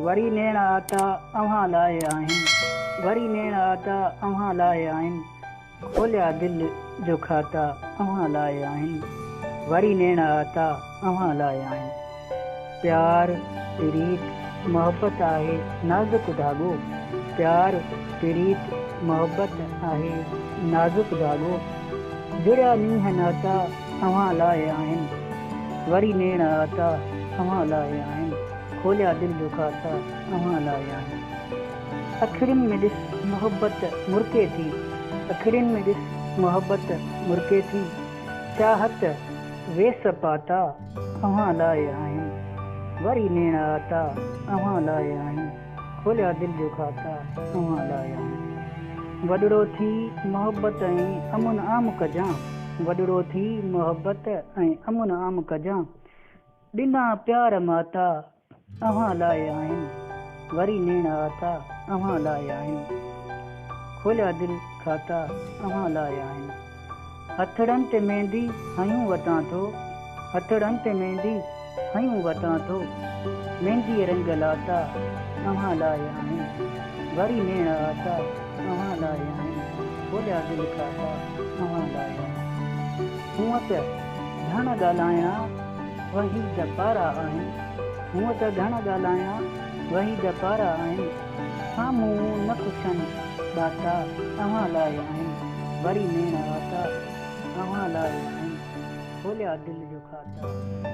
वरी नेण आता अव्हां लाइ आहिनि, वरी नेण आता अव्हां लाइ आहिनि, खोलिया दिलि जो खाता अव्हां लाइ आहिनि, वरी नेण आता अव्हां लाइ आहिनि। प्यार प्रीत मोहब्बत आहे नाज़ुक धाॻो, प्यार प्रीत मोहब्बत आहे नाज़ुक धाॻो, जुड़िया नींहं नाता अव्हां लाइ आहिनि, वरी नेण आता अव्हां लाइ आहिनि, खोलिया दिलि जो खाता अव्हां लाइ आहिनि। अखियुनि में ॾिस मोहब्बत मुर्के थी, अखियुनि में ॾिस मोहब्बत मुर्के थी, चाहत वेस पाता अव्हां लाइ आहिनि, वरी नेण आता अव्हां लाइ आहिनि, खोलिया दिलि जो खाता अव्हां लाइ आहिनि। वॾड़ो थी मोहब्बत ऐं अमुन आम कजां, वॾड़ो थी मोहब्बत ऐं अमुन आम कजां, ॾिना प्यार माता अव्हां लाइ आहिनि, वरी नेण आता अव्हां लाइ आहिनि, खोलिया दिलि खाता अव्हां लाइ आहिनि। हथड़नि ते मेहंदी हयूं वठां थो, हथड़नि ते मेहंदी हयूं वठां थो, मेहंदीअ रंग लाता अव्हां लाइ आहिनि, वरी नेण आता अव्हां लाइ आहिनि, खोलिया दिलि खाता अव्हां लाइ आहिनि। हूअं त घण ॻाल्हायां वही द पारा आहिनि, हूअं त घण ॻाल्हायां वही द पारा आहिनि, साम्हूं न पुछनि ॿाटा अव्हां लाइ आहिनि, वरी नेण आता अव्हां लाइ आहिनि, खोलिया दिलि जो खाता